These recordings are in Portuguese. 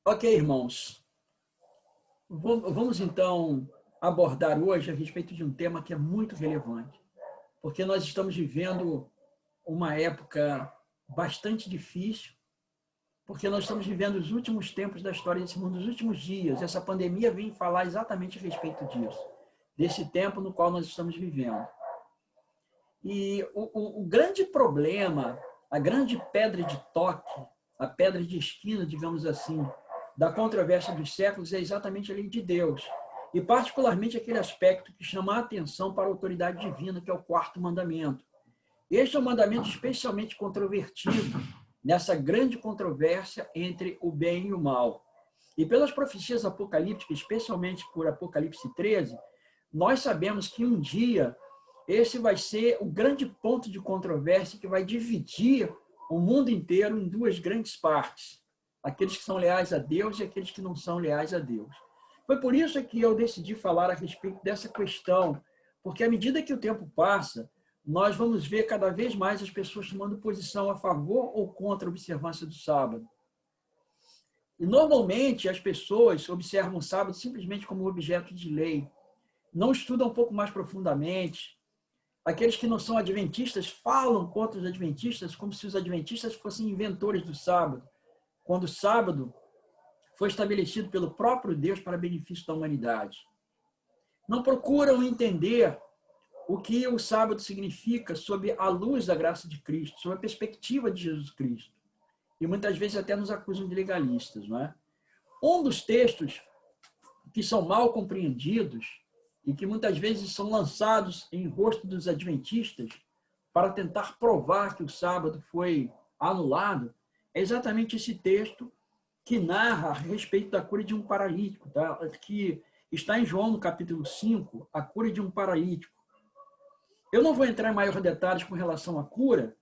Ok, irmãos. Vamos então abordar hoje a respeito de um tema que é muito relevante, porque nós estamos vivendo uma época bastante difícil, porque nós estamos vivendo os últimos tempos da história desse mundo, os últimos dias. Essa pandemia vem falar exatamente a respeito disso, desse tempo no qual nós estamos vivendo. E o grande problema, a grande pedra de toque, a pedra de esquina, digamos assim, da controvérsia dos séculos é exatamente a lei de Deus. E particularmente aquele aspecto que chama a atenção para a autoridade divina, que é o quarto mandamento. Este é um mandamento especialmente controvertido nessa grande controvérsia entre o bem e o mal. E pelas profecias apocalípticas, especialmente por Apocalipse 13, nós sabemos que um dia esse vai ser o grande ponto de controvérsia que vai dividir o mundo inteiro em duas grandes partes. Aqueles que são leais a Deus e aqueles que não são leais a Deus. Foi por isso que eu decidi falar a respeito dessa questão, porque à medida que o tempo passa, nós vamos ver cada vez mais as pessoas tomando posição a favor ou contra a observância do sábado. E normalmente as pessoas observam o sábado simplesmente como objeto de lei, não estudam um pouco mais profundamente. Aqueles que não são adventistas falam contra os adventistas como se os adventistas fossem inventores do sábado, quando o sábado foi estabelecido pelo próprio Deus para benefício da humanidade. Não procuram entender o que o sábado significa sob a luz da graça de Cristo, sob a perspectiva de Jesus Cristo. E muitas vezes até nos acusam de legalistas, não é? Um dos textos que são mal compreendidos e que muitas vezes são lançados em rosto dos adventistas para tentar provar que o sábado foi anulado, é exatamente esse texto que narra a respeito da cura de um paralítico, tá? Que está em João, no capítulo 5, a cura de um paralítico. Eu não vou entrar em maiores detalhes com relação à cura,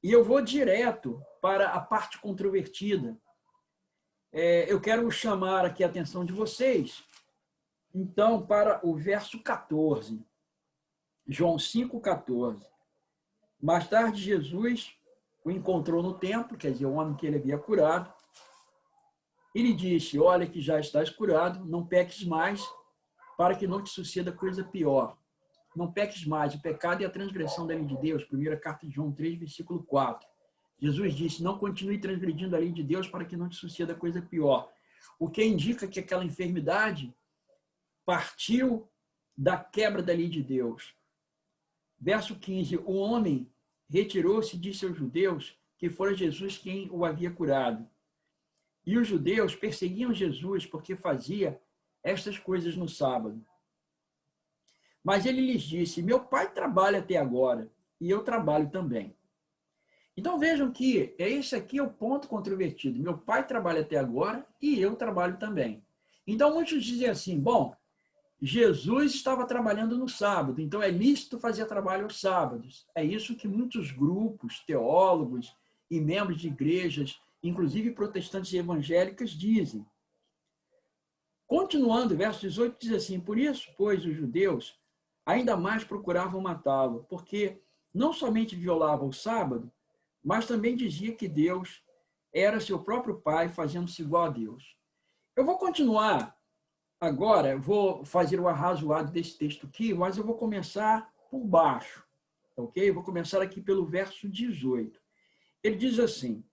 e eu vou direto para a parte controvertida. Eu quero chamar aqui a atenção de vocês, então, para o verso 14. João 5,14. Mais tarde, Jesus o encontrou no templo, quer dizer, o homem que ele havia curado, e lhe disse: olha que já estás curado, não peques mais, para que não te suceda coisa pior. Não peques mais, o pecado é a transgressão da lei de Deus. Primeira carta de João 3, versículo 4. Jesus disse: não continue transgredindo a lei de Deus para que não te suceda coisa pior. O que indica que aquela enfermidade partiu da quebra da lei de Deus. Verso 15. O homem retirou-se e disse aos judeus que fora Jesus quem o havia curado. E os judeus perseguiam Jesus porque fazia estas coisas no sábado. Mas ele lhes disse: meu pai trabalha até agora e eu trabalho também. Então vejam que esse aqui é o ponto controvertido. Meu pai trabalha até agora e eu trabalho também. Então muitos dizem assim: bom, Jesus estava trabalhando no sábado, então é lícito fazer trabalho aos sábados. É isso que muitos grupos, teólogos e membros de igrejas, inclusive protestantes e evangélicas, dizem. Continuando, verso 18 diz assim: por isso, pois, os judeus ainda mais procuravam matá-lo, porque não somente violava o sábado, mas também dizia que Deus era seu próprio Pai, fazendo-se igual a Deus. Eu vou continuar agora, vou fazer o arrazoado desse texto aqui, mas eu vou começar por baixo, ok? Eu vou começar aqui pelo verso 18. Ele diz assim: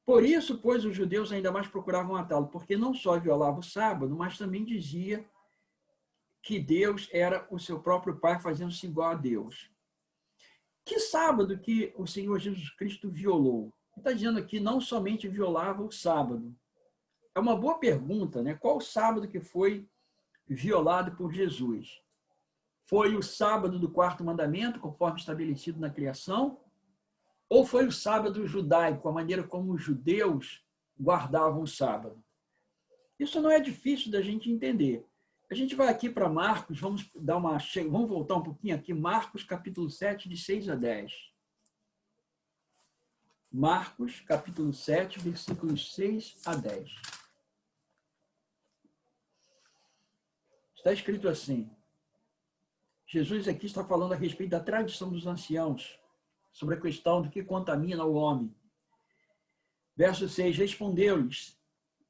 por isso, pois, os judeus ainda mais procuravam matá-lo, porque não só violava o sábado, mas também dizia que Deus era o seu próprio Pai, fazendo-se igual a Deus. Que sábado que o Senhor Jesus Cristo violou? Ele está dizendo aqui, não somente violava o sábado. É uma boa pergunta, né? Qual o sábado que foi violado por Jesus? Foi o sábado do quarto mandamento, conforme estabelecido na criação? Ou foi o sábado judaico, a maneira como os judeus guardavam o sábado? Isso não é difícil da gente entender. A gente vai aqui para Marcos, vamos voltar um pouquinho aqui, Marcos capítulo 7, de 6 a 10. Marcos capítulo 7, versículos 6 a 10. Está escrito assim: Jesus aqui está falando a respeito da tradição dos anciãos, sobre a questão do que contamina o homem. Verso 6, respondeu-lhes: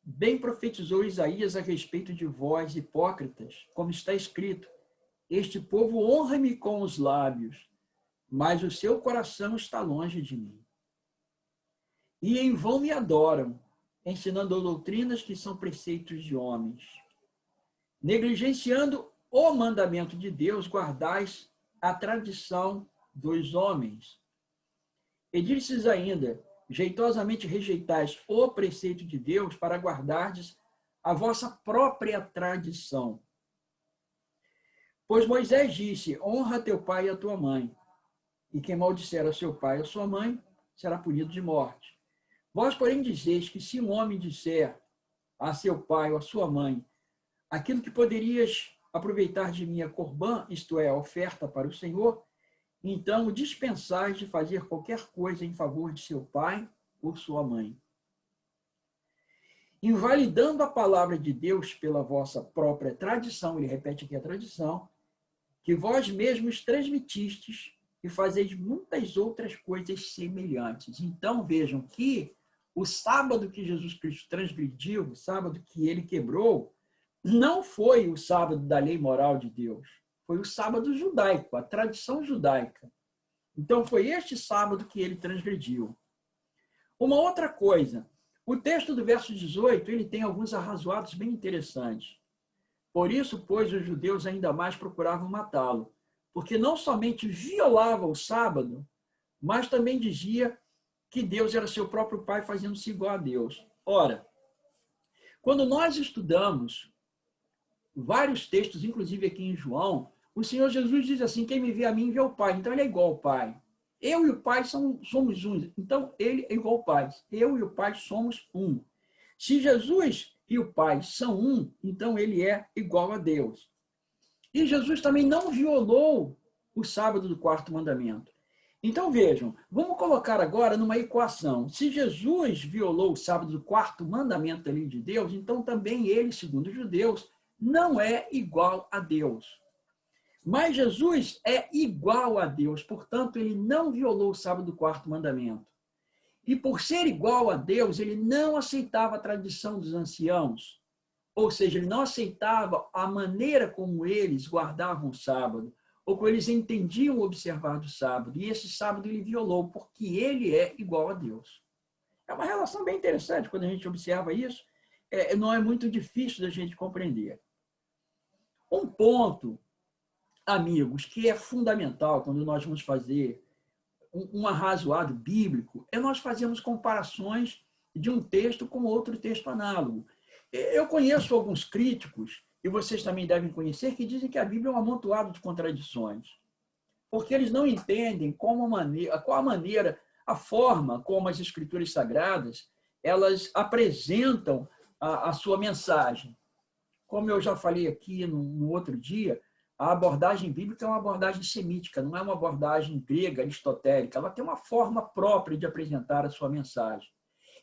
bem profetizou Isaías a respeito de vós, hipócritas, como está escrito: este povo honra-me com os lábios, mas o seu coração está longe de mim. E em vão me adoram, ensinando doutrinas que são preceitos de homens. Negligenciando o mandamento de Deus, guardais a tradição dos homens. E disse ainda: jeitosamente rejeitais o preceito de Deus para guardardes a vossa própria tradição. Pois Moisés disse: honra teu pai e a tua mãe, e quem maldisser a seu pai e a sua mãe será punido de morte. Vós, porém, dizeis que se um homem disser a seu pai ou a sua mãe aquilo que poderias aproveitar de minha corbã, isto é, a oferta para o Senhor, então dispensais de fazer qualquer coisa em favor de seu pai ou sua mãe. Invalidando a palavra de Deus pela vossa própria tradição, ele repete aqui a tradição, que vós mesmos transmitistes e fazeis muitas outras coisas semelhantes. Então, vejam que o sábado que Jesus Cristo transgrediu, o sábado que ele quebrou, não foi o sábado da lei moral de Deus, foi o sábado judaico, a tradição judaica. Então, foi este sábado que ele transgrediu. Uma outra coisa, o texto do verso 18, ele tem alguns arrazoados bem interessantes. Por isso, pois, os judeus ainda mais procuravam matá-lo, porque não somente violava o sábado, mas também dizia que Deus era seu próprio Pai, fazendo-se igual a Deus. Ora, quando nós estudamos vários textos, inclusive aqui em João, o Senhor Jesus diz assim: quem me vê a mim, vê o Pai. Então, ele é igual ao Pai. Eu e o Pai somos um. Então, ele é igual ao Pai. Eu e o Pai somos um. Se Jesus e o Pai são um, então ele é igual a Deus. E Jesus também não violou o sábado do quarto mandamento. Então, vejam, vamos colocar agora numa equação. Se Jesus violou o sábado do quarto mandamento da lei de Deus, então também ele, segundo os judeus, não é igual a Deus. Mas Jesus é igual a Deus, portanto, ele não violou o sábado do quarto mandamento. E por ser igual a Deus, ele não aceitava a tradição dos anciãos. Ou seja, ele não aceitava a maneira como eles guardavam o sábado, ou como eles entendiam observar do sábado. E esse sábado ele violou, porque ele é igual a Deus. É uma relação bem interessante quando a gente observa isso. Não é muito difícil da gente compreender. Um ponto, amigos, que é fundamental quando nós vamos fazer um arrazoado bíblico, é nós fazermos comparações de um texto com outro texto análogo. Eu conheço alguns críticos, e vocês também devem conhecer, que dizem que a Bíblia é um amontoado de contradições, porque eles não entendem qual a maneira, a forma como as Escrituras Sagradas elas apresentam a sua mensagem. Como eu já falei aqui no outro dia, a abordagem bíblica é uma abordagem semítica, não é uma abordagem grega, aristotélica. Ela tem uma forma própria de apresentar a sua mensagem.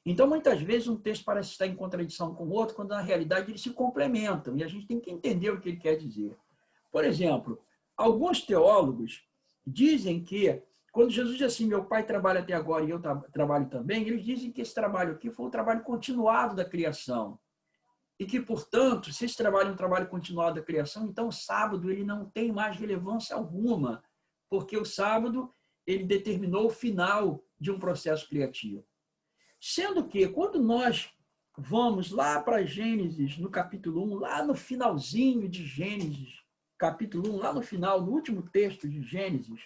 Então, muitas vezes, um texto parece estar em contradição com o outro, quando, na realidade, eles se complementam, e a gente tem que entender o que ele quer dizer. Por exemplo, alguns teólogos dizem que, quando Jesus diz assim, meu pai trabalha até agora e eu trabalho também, eles dizem que esse trabalho aqui foi um trabalho continuado da criação. E que, portanto, se esse trabalho é um trabalho continuado da criação, então o sábado ele não tem mais relevância alguma, porque o sábado ele determinou o final de um processo criativo. Sendo que, quando nós vamos lá para Gênesis, no capítulo 1, lá no finalzinho de Gênesis, capítulo 1, lá no final, no último texto de Gênesis,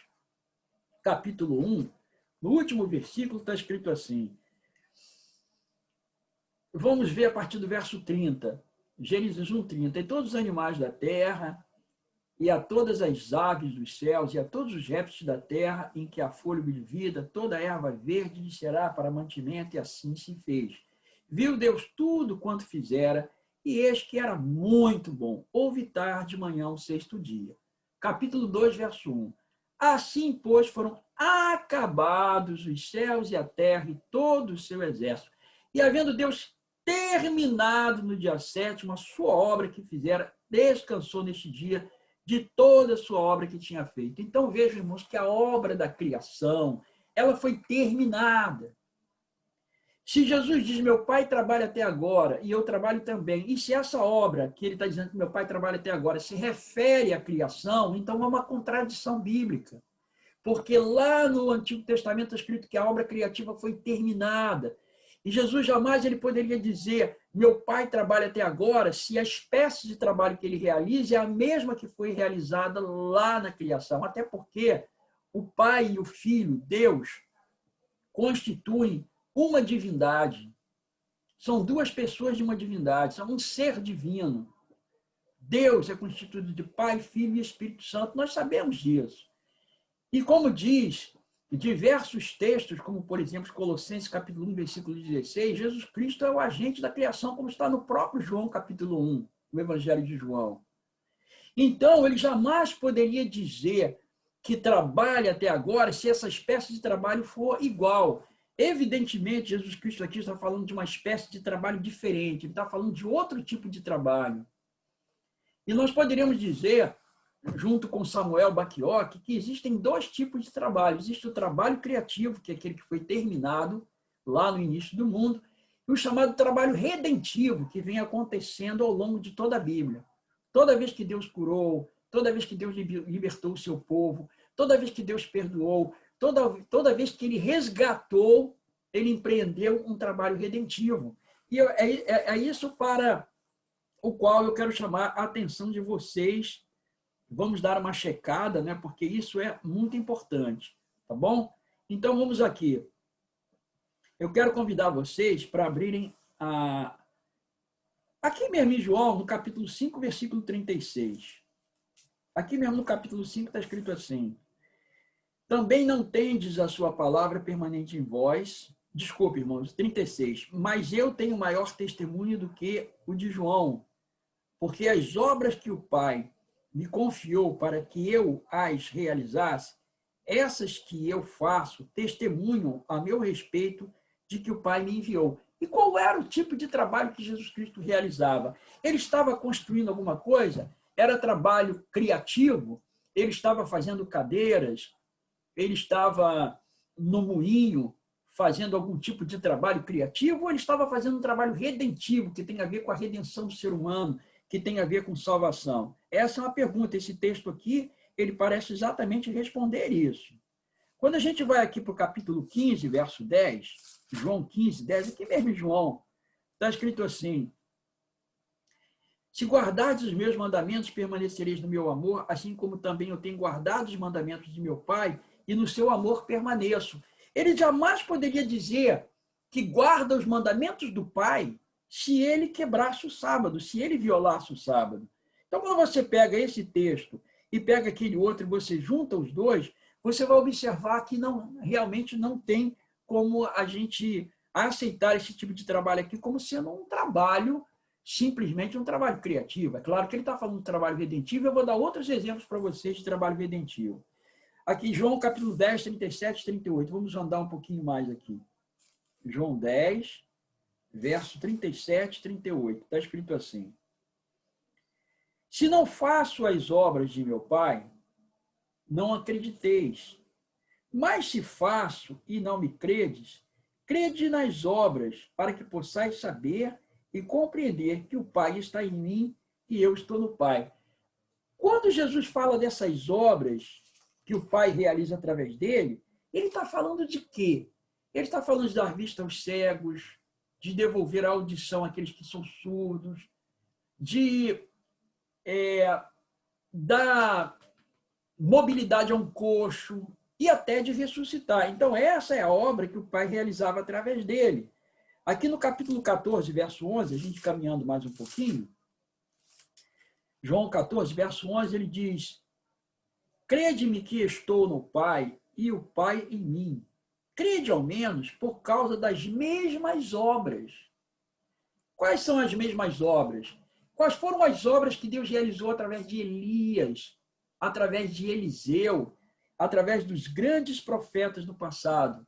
capítulo 1, no último versículo está escrito assim. Vamos ver a partir do verso 30, Gênesis 1:30. E todos os animais da terra, e a todas as aves dos céus, e a todos os répteis da terra, em que há fôlego de vida, toda a erva verde lhe será para mantimento, e assim se fez. Viu Deus tudo quanto fizera, e eis que era muito bom. Houve tarde de manhã, o sexto dia. Capítulo 2, verso 1. Assim, pois, foram acabados os céus e a terra, e todo o seu exército. E havendo Deus terminado no dia 7º a sua obra que fizera, descansou neste dia de toda a sua obra que tinha feito. Então, vejam, irmãos, que a obra da criação, ela foi terminada. Se Jesus diz, meu pai trabalha até agora, e eu trabalho também, e se essa obra que ele está dizendo que meu pai trabalha até agora se refere à criação, então é uma contradição bíblica. Porque lá no Antigo Testamento está escrito que a obra criativa foi terminada. E Jesus jamais ele poderia dizer, meu pai trabalha até agora, se a espécie de trabalho que ele realiza é a mesma que foi realizada lá na criação. Até porque o pai e o filho, Deus, constituem uma divindade. São duas pessoas de uma divindade, são um ser divino. Deus é constituído de Pai, Filho e Espírito Santo, nós sabemos disso. E como diz diversos textos, como por exemplo Colossenses capítulo 1, versículo 16, Jesus Cristo é o agente da criação, como está no próprio João capítulo 1, no Evangelho de João. Então, ele jamais poderia dizer que trabalha até agora se essa espécie de trabalho for igual. Evidentemente, Jesus Cristo aqui está falando de uma espécie de trabalho diferente, ele está falando de outro tipo de trabalho. E nós poderíamos dizer, junto com Samuel Bacchiocchi, que existem dois tipos de trabalho. Existe o trabalho criativo, que é aquele que foi terminado lá no início do mundo, e o chamado trabalho redentivo, que vem acontecendo ao longo de toda a Bíblia. Toda vez que Deus curou, toda vez que Deus libertou o seu povo, toda vez que Deus perdoou, toda vez que ele resgatou, ele empreendeu um trabalho redentivo. E é isso para o qual eu quero chamar a atenção de vocês. Vamos dar uma checada, né? Porque isso é muito importante, tá bom? Então, vamos aqui. Eu quero convidar vocês para abrirem aqui mesmo em João, no capítulo 5, versículo 36. Aqui mesmo no capítulo 5 está escrito assim: também não tendes a sua palavra permanente em vós. Desculpe, irmãos, 36. Mas eu tenho maior testemunho do que o de João, porque as obras que o Pai me confiou para que eu as realizasse, essas que eu faço testemunham a meu respeito de que o Pai me enviou. E qual era o tipo de trabalho que Jesus Cristo realizava? Ele estava construindo alguma coisa? Era trabalho criativo? Ele estava fazendo cadeiras? Ele estava no moinho fazendo algum tipo de trabalho criativo? Ou ele estava fazendo um trabalho redentivo, que tem a ver com a redenção do ser humano, que tem a ver com salvação? Essa é uma pergunta. Esse texto aqui, ele parece exatamente responder isso. Quando a gente vai aqui para o capítulo 15, verso 10, João 15, 10, aqui mesmo em João, está escrito assim: se guardardes os meus mandamentos, permanecereis no meu amor, assim como também eu tenho guardado os mandamentos de meu Pai, e no seu amor permaneço. Ele jamais poderia dizer que guarda os mandamentos do Pai se ele quebrasse o sábado, se ele violasse o sábado. Então, quando você pega esse texto e pega aquele outro e você junta os dois, você vai observar que realmente não tem como a gente aceitar esse tipo de trabalho aqui como sendo um trabalho, simplesmente um trabalho criativo. É claro que ele está falando de trabalho redentivo, eu vou dar outros exemplos para vocês de trabalho redentivo. Aqui, João capítulo 10, 37 e 38. Vamos andar um pouquinho mais aqui. João 10, verso 37 e 38. Está escrito assim: se não faço as obras de meu Pai, não acrediteis. Mas se faço e não me credes, crede nas obras, para que possais saber e compreender que o Pai está em mim e eu estou no Pai. Quando Jesus fala dessas obras que o Pai realiza através dele, ele está falando de quê? Ele está falando de dar vista aos cegos, de devolver a audição àqueles que são surdos, de dar mobilidade a um coxo e até de ressuscitar. Então, essa é a obra que o Pai realizava através dele. Aqui no capítulo 14, verso 11, a gente caminhando mais um pouquinho, João 14, verso 11, ele diz: crede-me que estou no Pai e o Pai em mim. Crede ao menos por causa das mesmas obras. Quais são as mesmas obras? Quais foram as obras que Deus realizou através de Elias, através de Eliseu, através dos grandes profetas do passado?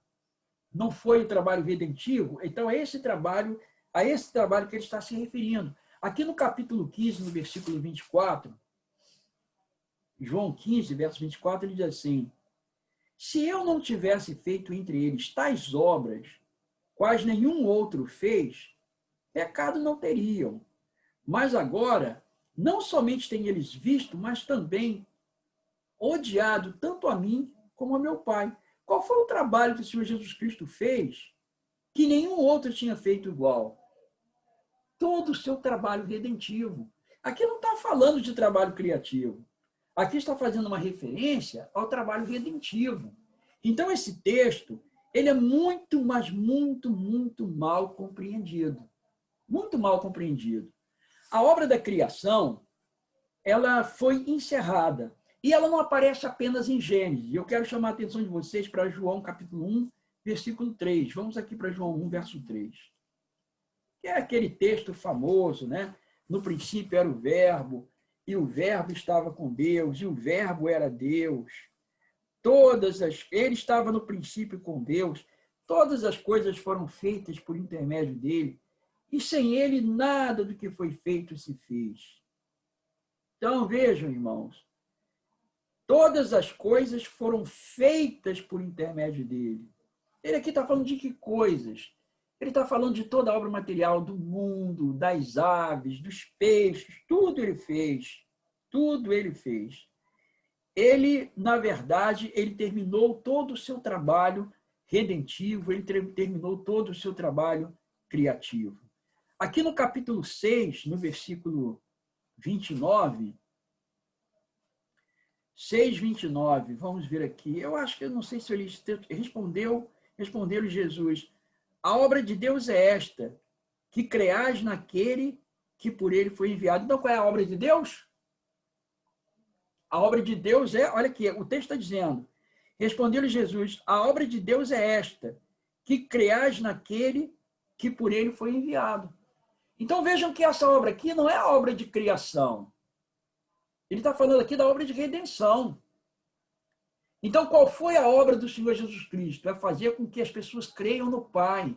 Não foi o trabalho redentivo? Então, é a esse trabalho que ele está se referindo. Aqui no capítulo 15, no versículo 24, João 15, verso 24, ele diz assim: se eu não tivesse feito entre eles tais obras, quais nenhum outro fez, pecado não teriam. Mas agora, não somente têm eles visto, mas também odiado tanto a mim como a meu Pai. Qual foi o trabalho que o Senhor Jesus Cristo fez que nenhum outro tinha feito igual? Todo o seu trabalho redentivo. Aqui não está falando de trabalho criativo. Aqui está fazendo uma referência ao trabalho redentivo. Então, esse texto, ele é muito, mas muito, muito mal compreendido. Muito mal compreendido. A obra da criação, ela foi encerrada. E ela não aparece apenas em Gênesis. Eu quero chamar a atenção de vocês para João, capítulo 1, versículo 3. Vamos aqui para João 1, verso 3. Que é aquele texto famoso, né? No princípio era o verbo, e o verbo estava com Deus, e o verbo era Deus. Ele estava no princípio com Deus. Todas as coisas foram feitas por intermédio dele, e sem ele nada do que foi feito se fez. Então, vejam, irmãos, todas as coisas foram feitas por intermédio dele. Ele aqui está falando de que coisas? Ele está falando de toda a obra material do mundo, das aves, dos peixes, tudo ele fez. Tudo ele fez. Ele, na verdade, ele terminou todo o seu trabalho redentivo, ele terminou todo o seu trabalho criativo. Aqui no capítulo 6, no versículo 29, 6:29, vamos ver aqui. Eu acho que eu não sei se ele respondeu Jesus. A obra de Deus é esta, que creais naquele que por ele foi enviado. Então, qual é a obra de Deus? A obra de Deus é, olha aqui, o texto está dizendo, respondeu-lhe Jesus, a obra de Deus é esta, que creais naquele que por ele foi enviado. Então, vejam que essa obra aqui não é a obra de criação. Ele está falando aqui da obra de redenção. Então, qual foi a obra do Senhor Jesus Cristo? É fazer com que as pessoas creiam no Pai.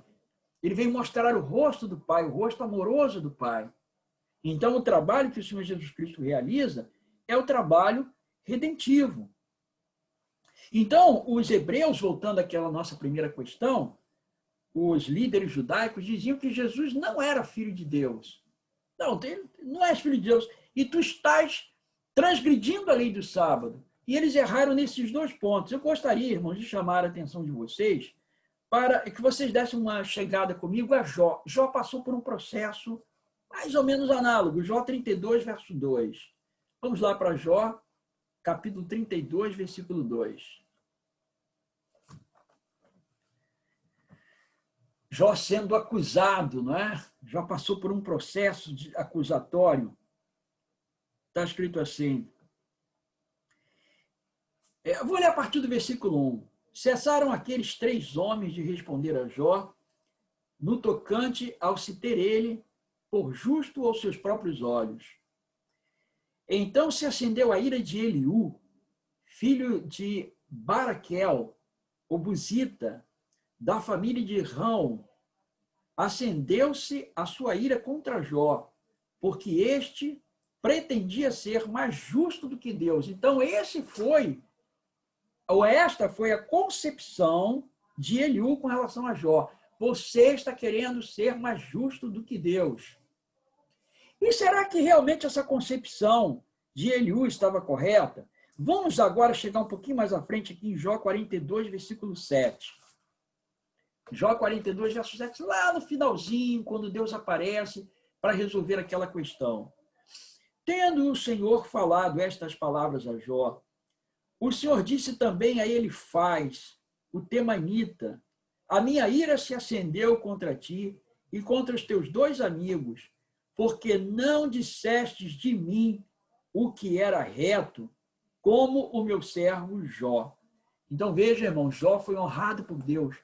Ele veio mostrar o rosto do Pai, o rosto amoroso do Pai. Então, o trabalho que o Senhor Jesus Cristo realiza é o trabalho redentivo. Então, os hebreus, voltando àquela nossa primeira questão, os líderes judaicos diziam que Jesus não era filho de Deus. Não, não és filho de Deus. E tu estás transgredindo a lei do sábado. E eles erraram nesses dois pontos. Eu gostaria, irmãos, de chamar a atenção de vocês para que vocês dessem uma chegada comigo a Jó. Jó passou por um processo mais ou menos análogo. Jó 32, verso 2. Vamos lá para Jó, capítulo 32, versículo 2. Jó sendo acusado, não é? Jó passou por um processo acusatório. Está escrito assim. Eu vou ler a partir do versículo 1. Cessaram aqueles 3 homens de responder a Jó, no tocante ao se ter ele por justo aos seus próprios olhos. Então se acendeu a ira de Eliú, filho de Baraquel, o Buzita, da família de Rão. Acendeu-se a sua ira contra Jó, porque este pretendia ser mais justo do que Deus. Então esta foi a concepção de Eliú com relação a Jó. Você está querendo ser mais justo do que Deus. E será que realmente essa concepção de Eliú estava correta? Vamos agora chegar um pouquinho mais à frente aqui em Jó 42, versículo 7. Jó 42, verso 7, lá no finalzinho, quando Deus aparece para resolver aquela questão. Tendo o Senhor falado estas palavras a Jó, o Senhor disse também a Elifaz, o temanita, a minha ira se acendeu contra ti e contra os teus 2 amigos, porque não dissestes de mim o que era reto, como o meu servo Jó. Então veja, irmão, Jó foi honrado por Deus.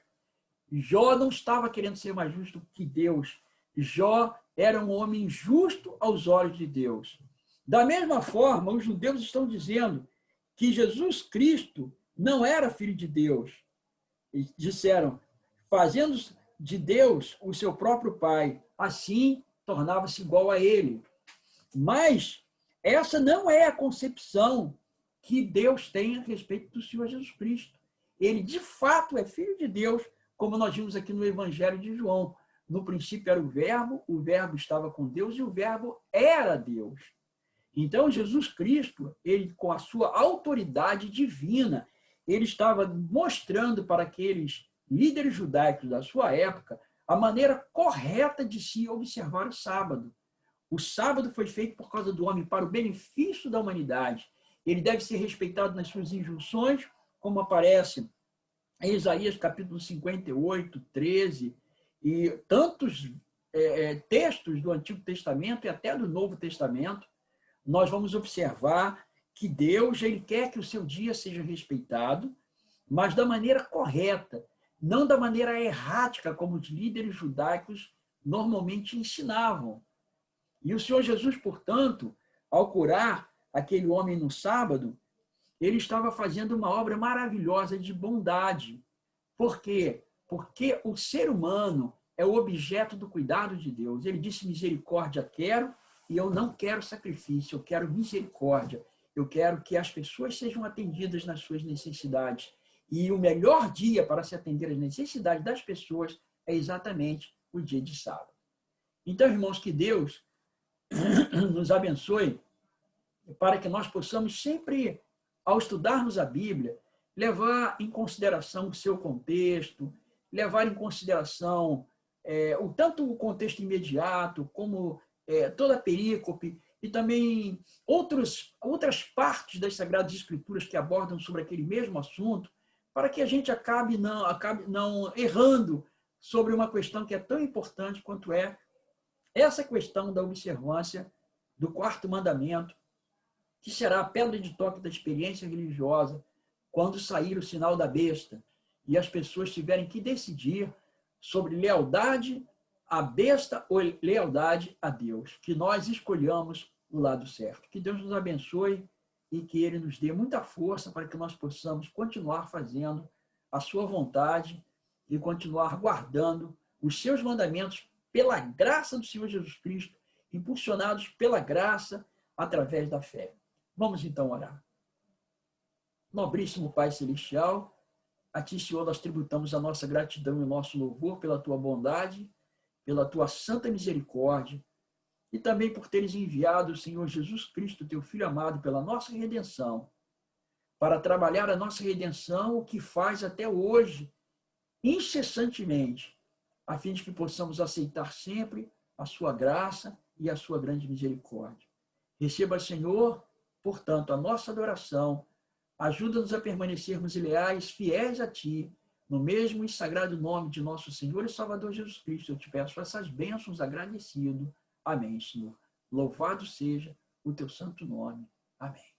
Jó não estava querendo ser mais justo que Deus. Jó era um homem justo aos olhos de Deus. Da mesma forma, os judeus estão dizendo que Jesus Cristo não era filho de Deus. E disseram, fazendo de Deus o seu próprio Pai, assim tornava-se igual a ele. Mas essa não é a concepção que Deus tem a respeito do Senhor Jesus Cristo. Ele, de fato, é filho de Deus, como nós vimos aqui no Evangelho de João. No princípio era o Verbo estava com Deus e o Verbo era Deus. Então, Jesus Cristo, ele, com a sua autoridade divina, ele estava mostrando para aqueles líderes judaicos da sua época a maneira correta de se observar o sábado. O sábado foi feito por causa do homem, para o benefício da humanidade. Ele deve ser respeitado nas suas injunções, como aparece em Isaías capítulo 58, 13, e tantos textos do Antigo Testamento e até do Novo Testamento. Nós vamos observar que Deus, ele quer que o seu dia seja respeitado, mas da maneira correta, não da maneira errática, como os líderes judaicos normalmente ensinavam. E o Senhor Jesus, portanto, ao curar aquele homem no sábado, ele estava fazendo uma obra maravilhosa de bondade. Por quê? Porque o ser humano é o objeto do cuidado de Deus. Ele disse: misericórdia quero, e eu não quero sacrifício, eu quero misericórdia. Eu quero que as pessoas sejam atendidas nas suas necessidades. E o melhor dia para se atender às necessidades das pessoas é exatamente o dia de sábado. Então, irmãos, que Deus nos abençoe para que nós possamos sempre, ao estudarmos a Bíblia, levar em consideração o seu contexto, levar em consideração tanto o contexto imediato, como toda a perícope, e também outras partes das Sagradas Escrituras que abordam sobre aquele mesmo assunto, para que a gente acabe não errando sobre uma questão que é tão importante quanto é essa questão da observância do quarto mandamento, que será a pedra de toque da experiência religiosa, quando sair o sinal da besta e as pessoas tiverem que decidir sobre lealdade à besta ou lealdade a Deus, que nós escolhamos o lado certo. Que Deus nos abençoe e que Ele nos dê muita força para que nós possamos continuar fazendo a sua vontade e continuar guardando os seus mandamentos pela graça do Senhor Jesus Cristo, impulsionados pela graça através da fé. Vamos então orar. Nobríssimo Pai Celestial, a Ti, Senhor, nós tributamos a nossa gratidão e o nosso louvor pela Tua bondade, pela Tua santa misericórdia, e também por teres enviado o Senhor Jesus Cristo, Teu Filho amado, pela nossa redenção, para trabalhar a nossa redenção, o que faz até hoje, incessantemente, a fim de que possamos aceitar sempre a Sua graça e a Sua grande misericórdia. Receba, Senhor, portanto, a nossa adoração. Ajuda-nos a permanecermos leais, fiéis a Ti, no mesmo e sagrado nome de nosso Senhor e Salvador Jesus Cristo. Eu te peço essas bênçãos agradecido. Amém, Senhor. Louvado seja o Teu santo nome. Amém.